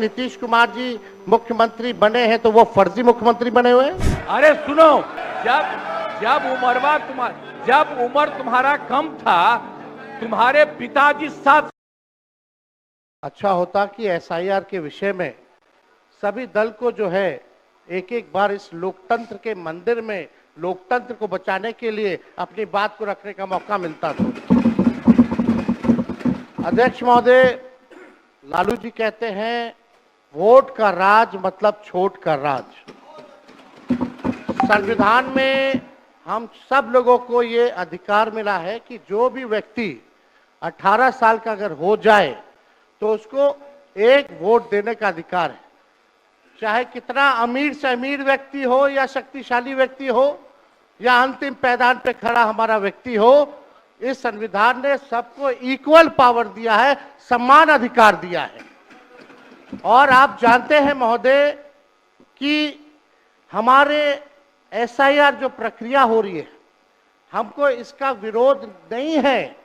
नीतीश कुमार जी मुख्यमंत्री बने हैं तो वो फर्जी मुख्यमंत्री बने हुए हैं? अरे सुनो, जब जब उम्र तुम्हारा कम था, तुम्हारे पिताजी साथ। अच्छा होता कि एसआईआर के विषय में सभी दल को जो है एक एक बार इस लोकतंत्र के मंदिर में लोकतंत्र को बचाने के लिए अपनी बात को रखने का मौका मिलता था। अध्यक्ष महोदय, लालू जी कहते हैं वोट का राज मतलब छोट का राज। संविधान में हम सब लोगों को ये अधिकार मिला है कि जो भी व्यक्ति 18 साल का अगर हो जाए तो उसको एक वोट देने का अधिकार है, चाहे कितना अमीर से अमीर व्यक्ति हो या शक्तिशाली व्यक्ति हो या अंतिम पैदान पे खड़ा हमारा व्यक्ति हो। इस संविधान ने सबको इक्वल पावर दिया है, समान अधिकार दिया है। और आप जानते हैं महोदय कि हमारे एसआईआर जो प्रक्रिया हो रही है, हमको इसका विरोध नहीं है,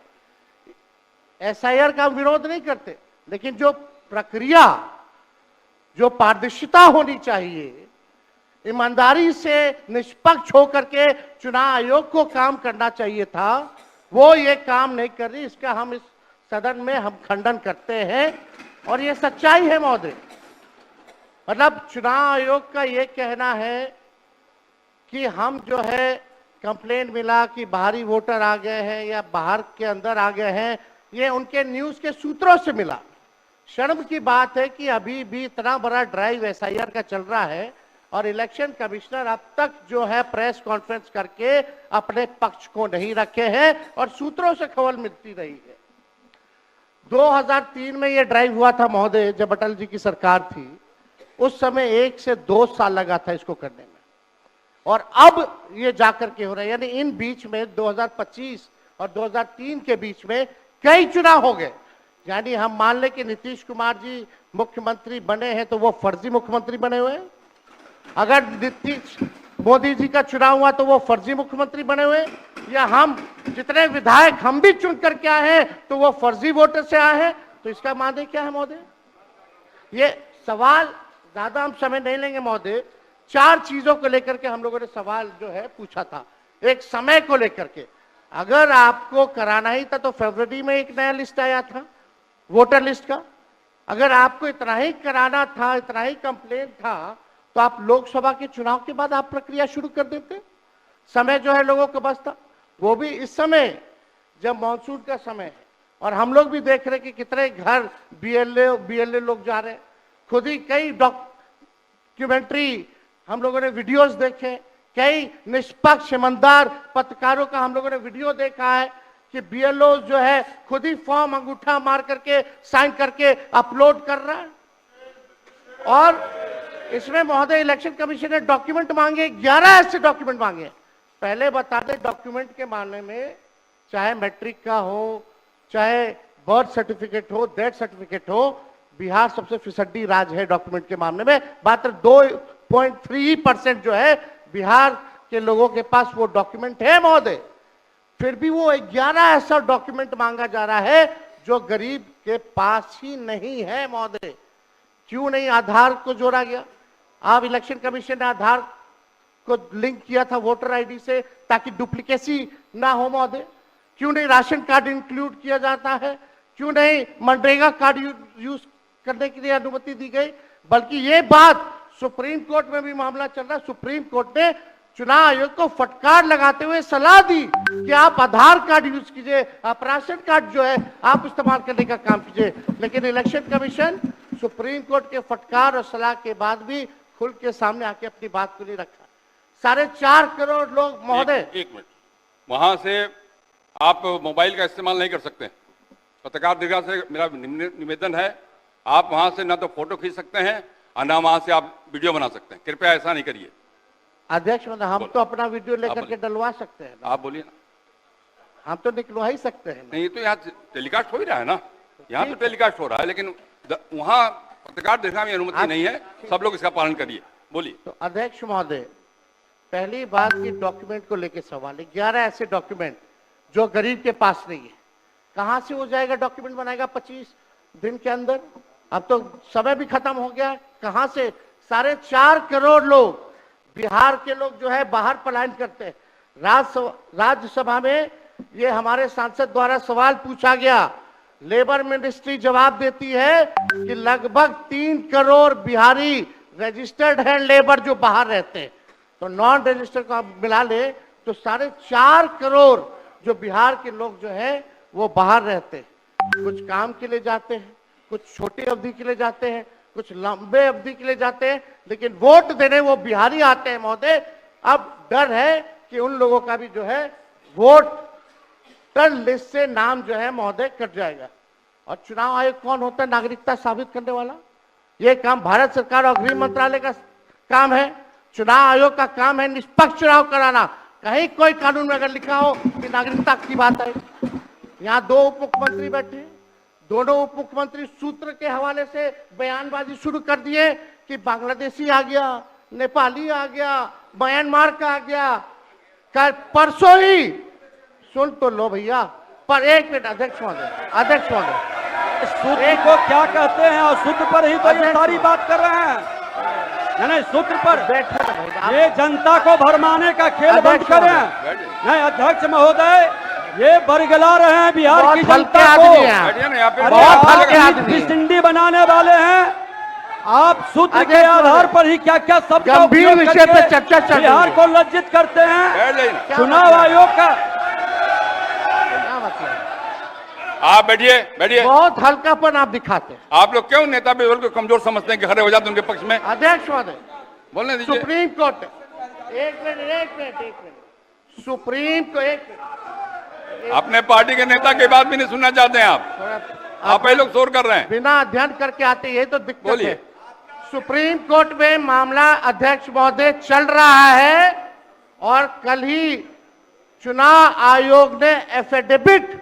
एसआईआर का विरोध नहीं करते, लेकिन जो प्रक्रिया, जो पारदर्शिता होनी चाहिए, ईमानदारी से निष्पक्ष होकर के चुनाव आयोग को काम करना चाहिए था, वो ये काम नहीं कर रही। इसका हम इस सदन में हम खंडन करते हैं और ये सच्चाई है महोदय। मतलब चुनाव आयोग का ये कहना है कि हम जो है कंप्लेंट मिला कि बाहरी वोटर आ गए हैं या बाहर के अंदर आ गए हैं, ये उनके न्यूज के सूत्रों से मिला। शर्म की बात है कि अभी भी इतना बड़ा ड्राइव एसआईआर का चल रहा है और इलेक्शन कमिश्नर अब तक जो है प्रेस कॉन्फ्रेंस करके अपने पक्ष को नहीं रखे हैं और सूत्रों से खबर मिलती रही है। 2003 में ये ड्राइव हुआ था महोदय, जब अटल जी की सरकार थी, उस समय 1 से 2 साल लगा था इसको करने में, और अब ये जाकर के हो रहा है। यानी इन बीच में 2025 और 2003 के बीच में कई चुनाव हो गए। यानी हम मान ले कि नीतीश कुमार जी मुख्यमंत्री बने हैं तो वो फर्जी मुख्यमंत्री बने हुए हैं। अगर नीतीश मोदी जी का चुनाव हुआ तो वो फर्जी मुख्यमंत्री बने हुए, या हम जितने विधायक हम भी चुन करके आए हैं तो वो फर्जी वोटर से आए हैं। तो इसका माने क्या है महोदय? ये सवाल ज्यादा हम समय नहीं लेंगे महोदय। 4 चीजों को लेकर के हम लोगों ने सवाल जो है पूछा था। एक, समय को लेकर के, अगर आपको कराना ही था तो फरवरी में एक नया लिस्ट आया था वोटर लिस्ट का। अगर आपको इतना ही कराना था, इतना ही कंप्लेंट था, तो आप लोकसभा के चुनाव के बाद आप प्रक्रिया शुरू कर देते। समय जो है लोगों के पास था, वो भी इस समय जब मॉनसून का समय है और हम लोग भी देख रहे हैं कि कितने घर बीएलए लोग जा रहे हैं। खुद ही कई डॉक्यूमेंट्री हम लोगों ने वीडियोस देखे, कई निष्पक्ष ईमानदार पत्रकारों का हम लोगों ने वीडियो देखा है कि बीएलओ जो है खुद ही फॉर्म अंगूठा मार करके साइन करके अपलोड कर रहा है। और इसमें महोदय इलेक्शन कमीशन ने डॉक्यूमेंट मांगे, 11 ऐसे डॉक्यूमेंट मांगे। पहले बता दें, डॉक्यूमेंट के मामले में चाहे मैट्रिक का हो, चाहे बर्थ सर्टिफिकेट हो, डेथ सर्टिफिकेट हो, बिहार सबसे फिसड्डी राज्य है डॉक्यूमेंट के मामले में। मात्र 2.3% जो है बिहार के लोगों के पास वो डॉक्यूमेंट है महोदय। फिर भी वो 11 ऐसा डॉक्यूमेंट मांगा जा रहा है जो गरीब के पास ही नहीं है महोदय। क्यों नहीं आधार को जोड़ा गया? आप इलेक्शन कमीशन ने आधार को लिंक किया था वोटर आईडी से ताकि डुप्लीकेसी ना हो महोदय। क्यों नहीं राशन कार्ड इंक्लूड किया जाता है? क्यों नहीं मनरेगा कार्ड यूज करने के लिए अनुमति दी गई? बल्कि ये बात सुप्रीम कोर्ट में भी मामला चल रहा है। सुप्रीम कोर्ट ने चुनाव आयोग को फटकार लगाते हुए सलाह दी कि आप आधार कार्ड यूज कीजिए, आप राशन कार्ड जो है आप इस्तेमाल करने का काम कीजिए। लेकिन इलेक्शन कमीशन सुप्रीम कोर्ट के फटकार और सलाह के बाद भी खुल के सामने आके अपनी बात को नहीं रखा। 4.5 करोड़ लोग महोदय। एक मिनट, वहां से आप मोबाइल का इस्तेमाल नहीं कर सकते। पत्रकार दीर्घा से मेरा निवेदन है, आप वहां से ना तो फोटो खींच सकते हैं और ना वहां से आप वीडियो बना सकते हैं। कृपया ऐसा नहीं करिए। अध्यक्ष महोदय, हम तो अपना वीडियो लेकर के डलवा सकते हैं। आप बोलिए ना। हम तो निकलवा ही सकते हैं। नहीं, तो यहाँ टेलीकास्ट हो ही रहा है ना, यहाँ तो टेलीकास्ट हो रहा है, लेकिन वहां पत्रकार दीर्घा में अनुमति नहीं है। सब लोग इसका पालन करिए। बोलिए। तो अध्यक्ष महोदय, पहली बात की डॉक्यूमेंट को लेकर सवाल है। 11 ऐसे डॉक्यूमेंट जो गरीब के पास नहीं है, कहां से हो जाएगा? डॉक्यूमेंट बनाएगा 25 दिन के अंदर? अब तो समय भी खत्म हो गया। कहां से 4.5 करोड़ लोग, बिहार के लोग जो है बाहर पलायन करते हैं। राज्यसभा में ये हमारे सांसद द्वारा सवाल पूछा गया, लेबर मिनिस्ट्री जवाब देती है कि लगभग 3 करोड़ बिहारी रजिस्टर्ड है लेबर जो बाहर रहते हैं, तो नॉन रजिस्टर्ड को आप मिला ले तो 4.5 करोड़ जो बिहार के लोग जो है वो बाहर रहते हैं। कुछ काम के लिए जाते हैं, कुछ छोटी अवधि के लिए जाते हैं, कुछ लंबे अवधि के लिए जाते हैं, लेकिन वोट देने वो बिहारी आते हैं महोदय। अब डर है कि उन लोगों का भी जो है वोटर लिस्ट से नाम जो है महोदय कट जाएगा। और चुनाव आयोग कौन होता है नागरिकता साबित करने वाला? ये काम भारत सरकार और गृह मंत्रालय का काम है। चुनाव आयोग का काम है निष्पक्ष चुनाव कराना। कहीं कोई कानून में अगर लिखा हो कि नागरिकता की बात है, यहाँ 2 उप मुख्यमंत्री बैठे, दोनों उप मुख्यमंत्री सूत्र के हवाले से बयानबाजी शुरू कर दिए कि बांग्लादेशी आ गया, नेपाली आ गया, म्यांमार का आ गया। कल परसों ही सुन तो लो भैया, पर एक मिनट अध्यक्ष महोदय, सूत्र को क्या कहते हैं और सूत्र पर ही तो ये सारी बात कर रहे हैं। नहीं, सूत्र पर ये जनता को भरमाने का खेल बंद करें। नहीं अध्यक्ष महोदय, ये बरगला रहे हैं बिहार की जनता को। भिंडी बनाने वाले हैं आप। सूत्र के आधार पर ही क्या क्या सब गंभीर विषय पे चर्चा चल रही है। बिहार को लज्जित करते हैं। चुनाव आयोग का आप बैठिए। बहुत हल्कापन आप दिखाते हैं। आप लोग क्यों नेता विरोध को कमजोर समझते हैं कि खड़े हो जाते हैं उनके पक्ष में? अध्यक्ष महोदय, बोलने दीजिए। सुप्रीम कोर्ट, एक मिनट, सुप्रीम को एक मिनट, अपने पार्टी के नेता की बात भी नहीं सुनना चाहते हैं आप ही लोग शोर कर रहे हैं। बिना अध्ययन करके आते, ये तो दिक्कत बोलिए। है। सुप्रीम कोर्ट में मामला अध्यक्ष महोदय चल रहा है और कल ही चुनाव आयोग ने एफिडेविट,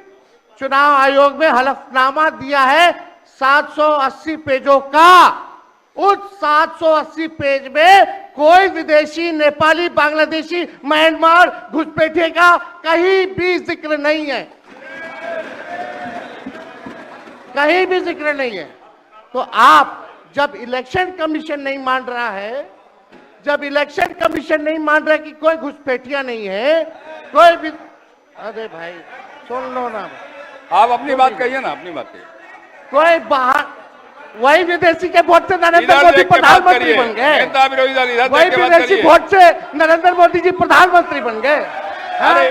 चुनाव आयोग में हलफनामा दिया है 780 पेजों का। उस 780 पेज में कोई विदेशी, नेपाली, बांग्लादेशी, म्यांमार घुसपैठिए का कहीं भी जिक्र नहीं है, कहीं भी जिक्र नहीं है। तो आप जब इलेक्शन कमीशन नहीं मान रहा है, जब इलेक्शन कमीशन नहीं मान रहा कि कोई घुसपैठिया नहीं है, कोई भी, अरे भाई सुन लो ना, आप अपनी बात कहिए ना, अपनी बात कहिए। कोई बाहर, वही विदेशी के वोट से नरेंद्र मोदी प्रधानमंत्री बन गए, वही विदेशी वोट से नरेंद्र मोदी जी प्रधानमंत्री बन गए। अरे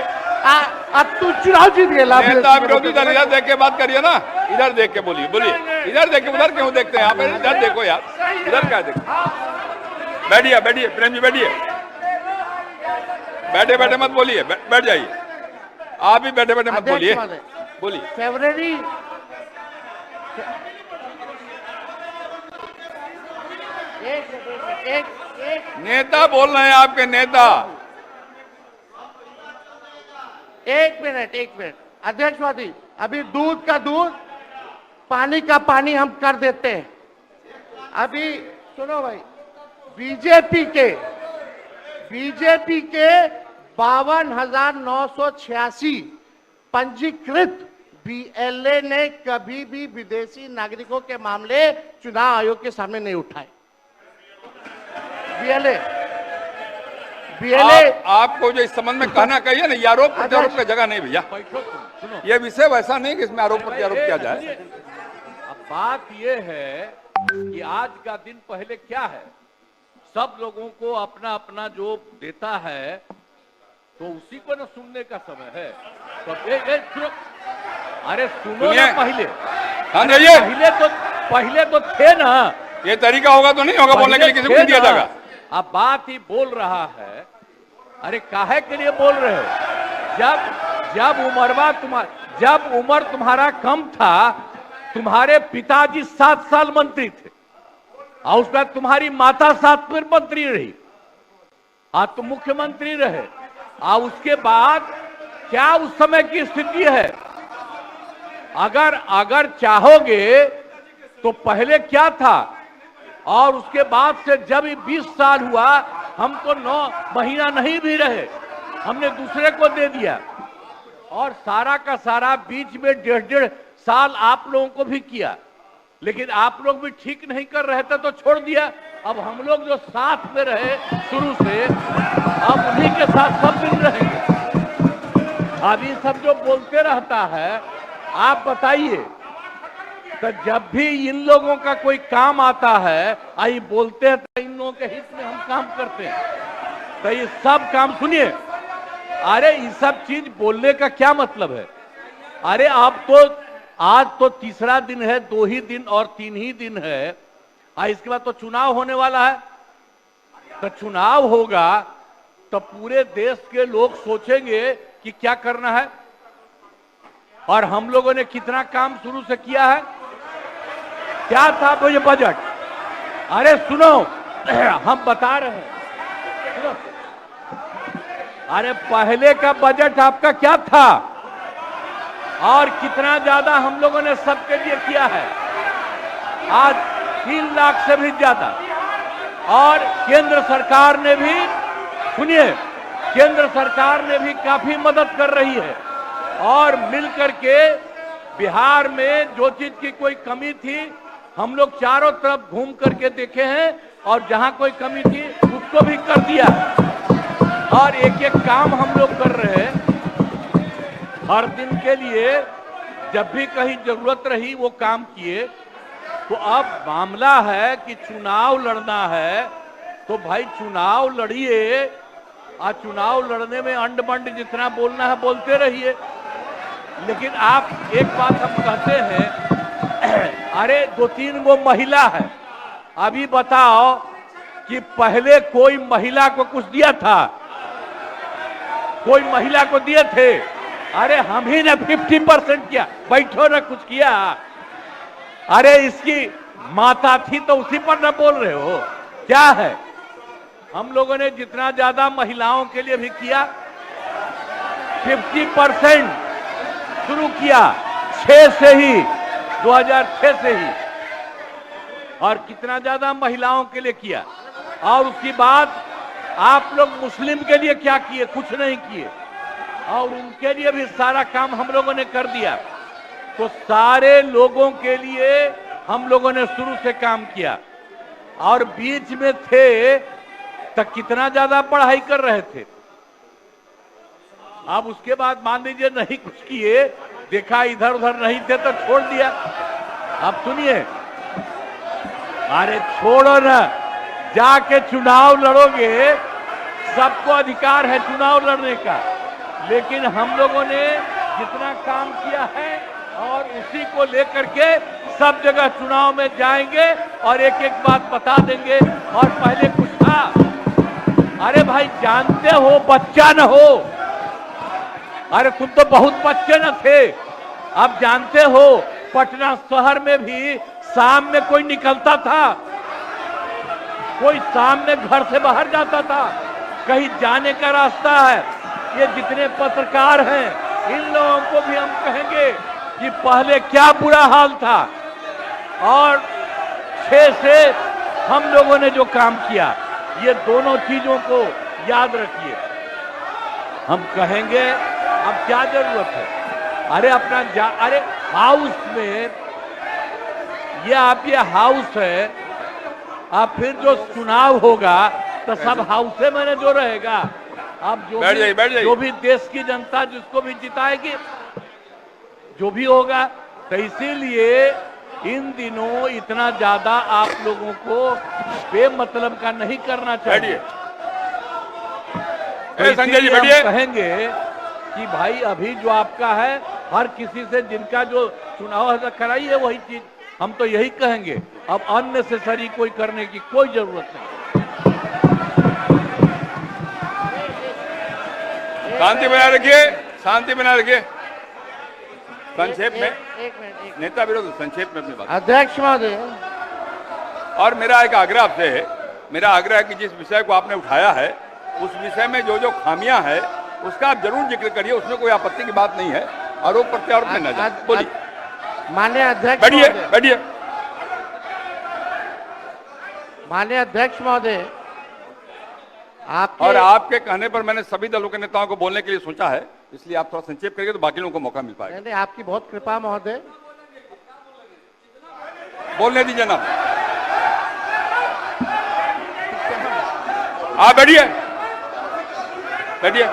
अब तू चुनाव जीत गया। नेता विरोधी दल इधर देख के बात करिए ना, इधर देख के बोलिए। इधर देख के, उधर क्यों देखते हैं आप? इधर देखो यार, इधर क्या देखो। बैठिए प्रेम जी, बैठे मत बोलिए, बैठ जाइए। आप भी बैठे मत बोलिए। फरवरी एक नेता बोल रहे हैं, आपके नेता। एक मिनट अध्यक्षवादी, अभी दूध का दूध, पानी का पानी हम कर देते हैं। अभी सुनो भाई, बीजेपी के 52,986 पंजीकृत बीएलए ने कभी भी विदेशी नागरिकों के मामले चुनाव आयोग के सामने नहीं उठाए। बीएलए आपको जो इस संबंध में कहना कहिए ना, ये आरोप प्रत्यारोप का जगह नहीं भैया। ये विषय वैसा नहीं कि इसमें आरोप प्रत्यारोप किया जाए। अब बात ये है कि आज का दिन पहले क्या है, सब लोगों को अपना अपना जो देता है तो उसी को ना सुनने का समय है। तो सुनो, अरे सुनो ना पहले। हाँ जाइए। पहले तो थे ना। ये तरीका होगा तो नहीं होगा बोलने के लिए, किसी को दिया जाएगा। अब बात ही बोल रहा है। अरे काहे के लिए बोल रहे हो? जब उम्र तुम्हारा कम था, तुम्हारे पिताजी 7 साल मंत्री थे और उसके बाद तुम्हारी माता 7 फिर मंत्री रही, आज तुम मुख्यमंत्री रहे। और उसके बाद क्या उस समय की स्थिति है? अगर चाहोगे तो पहले क्या था और उसके बाद से जब 20 साल हुआ, हम तो 9 महीना नहीं भी रहे, हमने दूसरे को दे दिया। और सारा का सारा बीच में 1.5 साल आप लोगों को भी किया। लेकिन आप लोग भी ठीक नहीं कर रहे थे तो छोड़ दिया। अब हम लोग जो साथ में रहे शुरू से, अब उन्हीं के साथ सब दिन रहेंगे। अब ये सब जो बोलते रहता है, आप बताइए, तो जब भी इन लोगों का कोई काम आता है, आई बोलते हैं तो इन लोगों के हित में हम काम करते हैं। तो ये सब काम सुनिए, अरे ये सब चीज बोलने का क्या मतलब है? अरे आप तो आज तो तीसरा दिन है, 2 ही दिन और 3 ही दिन है, इसके बाद तो चुनाव होने वाला है। तो चुनाव होगा तो पूरे देश के लोग सोचेंगे कि क्या करना है, और हम लोगों ने कितना काम शुरू से किया है। क्या था वो ये बजट? अरे सुनो, हम बता रहे हैं, सुनो। अरे पहले का बजट आपका क्या था और कितना ज्यादा हम लोगों ने सबके लिए किया है? आज 3 लाख से भी ज्यादा। और केंद्र सरकार ने भी, सुनिए, केंद्र सरकार ने भी काफी मदद कर रही है, और मिलकर के बिहार में जो चीज की कोई कमी थी, हम लोग चारों तरफ घूम करके देखे हैं, और जहां कोई कमी थी उसको भी कर दिया, और एक एक काम हम लोग कर रहे हैं हर दिन के लिए। जब भी कहीं जरूरत रही वो काम किए। तो अब मामला है कि चुनाव लड़ना है, तो भाई चुनाव लड़िए, और चुनाव लड़ने में अंड बंड जितना बोलना है बोलते रहिए। लेकिन आप एक बात हम कहते हैं, अरे 2-3 गो महिला है, अभी बताओ कि पहले कोई महिला को कुछ दिया था? कोई महिला को दिए थे? अरे हम ही ने 50% किया, बैठो ना कुछ किया। अरे इसकी माता थी तो उसी पर ना बोल रहे हो? क्या है? हम लोगों ने जितना ज्यादा महिलाओं के लिए भी किया, 50% शुरू किया 6 से ही, 2006 से ही, और कितना ज्यादा महिलाओं के लिए किया। और उसके बाद आप लोग मुस्लिम के लिए क्या किए? कुछ नहीं किए, और उनके लिए भी सारा काम हम लोगों ने कर दिया। तो सारे लोगों के लिए हम लोगों ने शुरू से काम किया, और बीच में थे तो कितना ज्यादा पढ़ाई कर रहे थे। अब उसके बाद मान लीजिए नहीं कुछ किए, देखा इधर उधर नहीं थे तो छोड़ दिया। अब सुनिए, अरे छोड़ो ना, जाके चुनाव लड़ोगे, सबको अधिकार है चुनाव लड़ने का। लेकिन हम लोगों ने जितना काम किया है, और उसी को लेकर के सब जगह चुनाव में जाएंगे, और एक एक बात बता देंगे। और पहले कुछ था, अरे भाई जानते हो, बच्चा न हो, अरे तुम तो बहुत बच्चे न थे। अब जानते हो, पटना शहर में भी शाम में कोई निकलता था, कोई शाम में घर से बाहर जाता था, कहीं जाने का रास्ता है। ये जितने पत्रकार हैं, इन लोगों को भी हम कहेंगे कि पहले क्या बुरा हाल था, और 6 से हम लोगों ने जो काम किया, ये दोनों चीजों को याद रखिए। हम कहेंगे अब क्या जरूरत है? अरे अपना अरे हाउस में, ये हाउस है, अब फिर जो चुनाव होगा तो सब हाउसे में जो रहेगा। अब जो भी देश की जनता जिसको भी जिताएगी, जो भी होगा। तो इसीलिए इन दिनों इतना ज्यादा आप लोगों को बेमतलब का नहीं करना चाहिए। संजय जी हम बैठिए। कहेंगे कि भाई अभी जो आपका है, हर किसी से जिनका जो चुनाव है कराइए वही चीज। हम तो यही कहेंगे, अब अननेसेसरी कोई करने की कोई जरूरत नहीं। शांति बनाए रखिए, शांति बनाए रखिए। संक्षेप में, एक मिनट। नेता विरोध संक्षेप में अपनी बात। अध्यक्ष महोदय, और मेरा एक आग्रह आपसे है, मेरा आग्रह है कि जिस विषय को आपने उठाया है, उस विषय में जो जो खामियां हैं उसका आप जरूर जिक्र करिए, उसमें कोई आपत्ति की बात नहीं है। आरोप प्रत्यारोप में न जाए। बोलिए। माननीय अध्यक्ष बैठिए महोदय, बैठिए। माननीय अध्यक्ष महोदय, और आपके कहने पर मैंने सभी दलों के नेताओं को बोलने के लिए सोचा है, इसलिए आप थोड़ा संक्षेप करिए तो बाकी लोगों को मौका मिल पाएगा। नहीं, आपकी बहुत कृपा महोदय। बोलने दीजिए ना, आप बैठिए, बैठिए।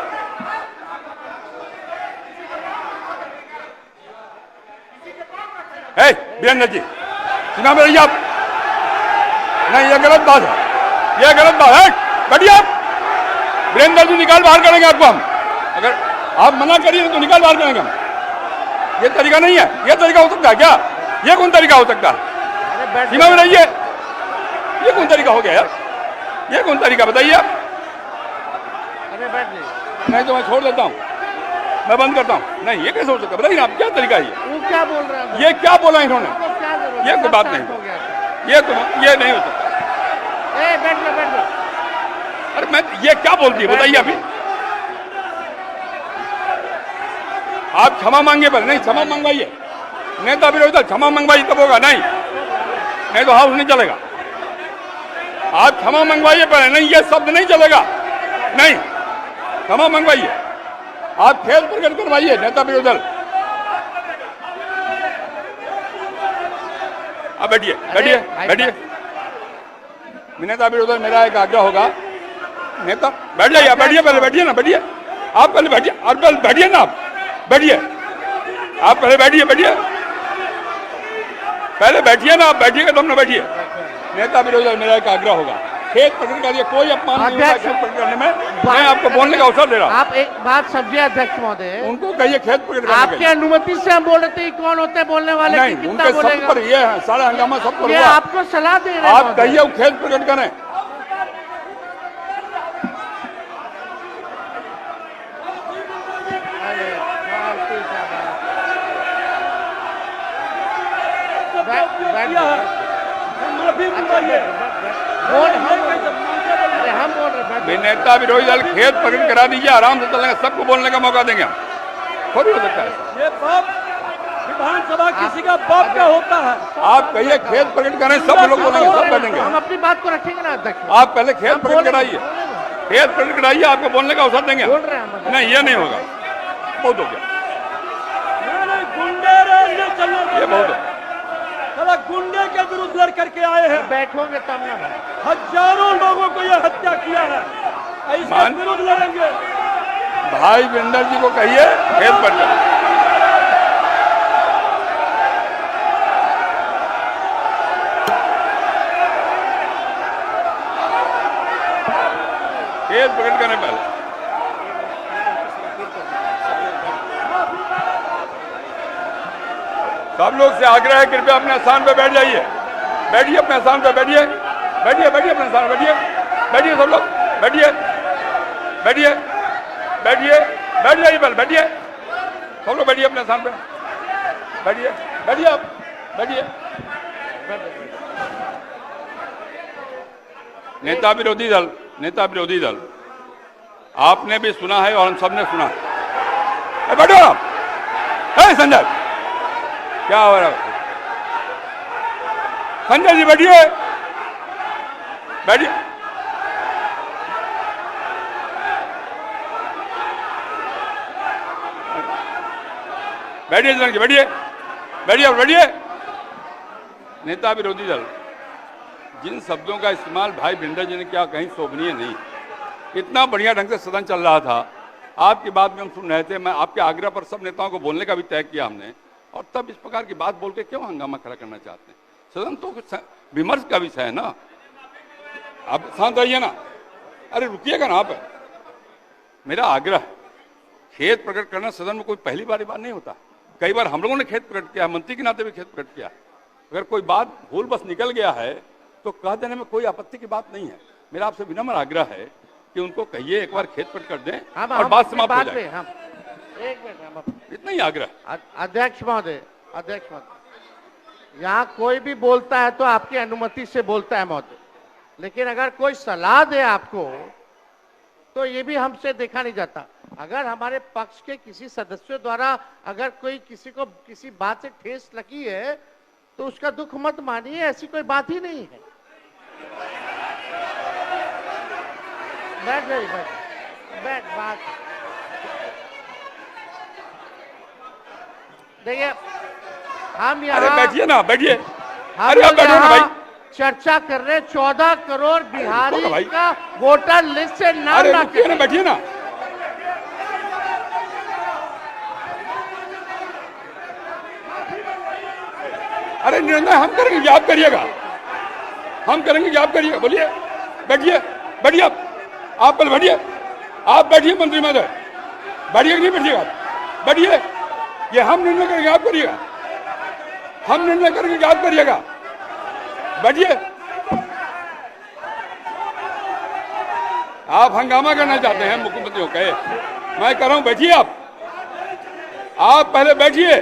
वीरेंद्र जी, सुना मेरी आप? नहीं, ये गलत बात है, ये गलत बात है। बैठिए आप। वीरेंद्र जी निकाल बाहर करेंगे आपको हम, अगर आप मना करिए तो निकाल बाहर करेंगे हम। ये तरीका नहीं है, ये तरीका हो सकता है क्या? ये कौन तरीका हो सकता है? सीमा में रहिए, ये कौन तरीका हो गया यार? ये कौन तरीका बताइए आप? अरे बैठ जाइए। नहीं तो मैं छोड़ देता हूँ, मैं बंद करता हूँ। नहीं, ये कैसे हो सकता है बताइए आप, क्या तरीका है ये? वो क्या बोल रहे हैं? ये क्या बोला इन्होंने? क्या जरूरत? ये कोई बात नहीं, हो गया। ये नहीं हो सकता। बैठ लो, बैठ लो। अरे मैं, ये क्या बोलती है बताइए अभी? आप क्षमा मांगे पर नहीं, क्षमा मंगवाइए। नेता विरोधी दल क्षमा मंगवाइए तब होगा, नहीं तो हाउस नहीं चलेगा। आप क्षमा मंगवाइए पर नहीं, ये शब्द नहीं चलेगा। नहीं, क्षमा मंगवाइए, आप खेल प्रकट करवाइए नेता विरोधी दल। अब बैठिए, बैठिए, बैठिए। नेता विरोधी दल मेरा एक आग्रह होगा, नेता बैठ जाइए, बैठिए, पहले बैठिए ना, बैठिए आप, पहले बैठिए, और पहले बैठिए ना आप, बैठिए आप, पहले बैठिए, बैठिए पहले बैठिए ना आप, बैठिएगा तो हमने बैठिए। नेता विरोधी दल मेरा एक आग्रह होगा, खेत प्रकट करिए, कोई अपमान नहीं होगा खेत प्रकट करने में। मैं आपको बोलने का अवसर दे रहा हूँ। आप एक बात समझिए अध्यक्ष महोदय, उनको कहिए खेत प्रकट करने आपके अनुमति से हम बोल रहे थे कौन होते हैं बोलने वाले? नहीं, कितना उनके सब बोलेगा? पर ये है, सारा हंगामा सब पर ये हुआ। आपको सलाह दे रहे हैं आप महोदय। कहिए वो खेत प्रकट करें। अरे, फालतू का बात। माफी मंगवाइए। अरे हम बोल रहे हैं। नेता विरोधी दल खेत प्रकट करा दीजिए, आराम से चलेंगे, सबको बोलने का मौका देंगे हम। थोड़ी हो सकता है ये बाप विधानसभा किसी का बाप का होता है। आप कहिए खेत प्रकट करें, सब लोग बोलेंगे, सब बैठेंगे। हम अपनी बात को रखेंगे ना अध्यक्ष। आप पहले खेत प्रकट कराइए, खेत प्रकट कराइए, आपको बोलने का अवसर देंगे। बोल रहे हैं हम। नहीं, ये नहीं होगा, बहुत हो गया, नहीं, गुंडे नहीं चलने ये बहुत हो। साला गुंडे के विरुद्ध लड़ करके आए हैं। बैठोगे तब ना। हजारों लोगों को यह हत्या किया है, इसके विरुद्ध लड़ेंगे। भाई वीरेंद्र जी को कहिए खेत पर चलो। खेत प्रकट करने पहले सब लोग से आग्रह है, कृपया अपने स्थान पर बैठ जाइए, बैठिए अपने स्थान पर, बैठिए, बैठिए, बैठिए अपने स्थान पर, बैठिए, बैठिए सब लोग, बैठिए, बैठिए, बैठिए, बैठ जाइए पहले, बैठिए सब लोग, बैठिए अपने स्थान पर, बैठिए, बैठिए आप, बैठिए। नेता विरोधी दल, नेता विरोधी दल, आपने भी सुना है और हम सबने सुना है। बैठो आप, संजय क्या हो रहा है? संजय जी बैठिए, बैठिए, बैठिए, बैठिए, बैठिए, बैठिए। नेता विरोधी दल, जिन शब्दों का इस्तेमाल भाई वीरेंद्र जी ने किया कहीं शोभनीय नहीं। इतना बढ़िया ढंग से सदन चल रहा था, आपकी बात भी हम सुन रहे थे, मैं आपके आग्रह पर सब नेताओं को बोलने का भी तय किया हमने, और तब इस प्रकार की बात बोल के क्यों हंगामा खड़ा करना चाहते हैं? सदन तो विमर्श का विषय है ना, आप शांत रहिए ना। अरे रुकिएगा ना आप, मेरा आग्रह, खेत प्रकट करना सदन में कोई पहली बार नहीं होता, कई बार हम लोगों ने खेत प्रकट किया, मंत्री के नाते भी खेत प्रकट किया। अगर कोई बात भूल बस निकल गया है तो कह देने में कोई आपत्ति की बात नहीं है। मेरा आपसे विनम्र आग्रह है कि उनको कहिए एक बार खेत प्रकट कर दें और बात समाप्त हो जाए। एक मिनट, इतना ही आग्रह। अध्यक्ष महोदय, अध्यक्ष महोदय, यहाँ कोई भी बोलता है तो आपकी अनुमति से बोलता है महोदय, लेकिन अगर कोई सलाह दे आपको तो ये भी हमसे देखा नहीं जाता। अगर हमारे पक्ष के किसी सदस्यों द्वारा अगर कोई किसी को किसी बात से ठेस लगी है तो उसका दुख मत मानिए, ऐसी कोई बात ही नहीं है। बैठ जाइए, बैठ बात देखिए, हम यहाँ अरे बैठिए ना, बैठिए, हम अरे आप लोग बैठो ना यहाँ भाई। चर्चा कर रहे 14 करोड़ बोलो बिहारी भाई। का वोटर लिस्ट से नाम अरे ना रुकिए ना, बैठिए ना। अरे निर्णय हम करेंगे कि आप करिएगा, हम करेंगे कि आप करिएगा। बोलिए, बैठिए, बैठिए आप पहले बैठिए, आप बैठिए मंत्री महोदय, बैठिए कि नहीं बैठिएगा आप, बैठिए। ये हम निर्णय करेंगे, आप करिएगा, हम निर्णय करेंगे कि आप करिएगा, बैठिए। आप हंगामा करना चाहते हैं मुख्यमंत्री को कहे, मैं कर रहा हूं, बैठिए आप पहले बैठिए,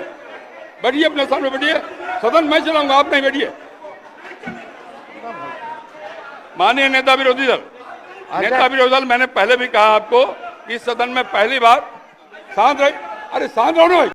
बैठिए अपने स्थान पे बैठिए। सदन मैं चलाऊंगा, आप नहीं, बैठिए। माननीय नेता विरोधी दल, नेता विरोधी दल, मैंने पहले भी कहा आपको कि सदन में पहली बार शांत रहे। अरे शांत रहो ना भाई।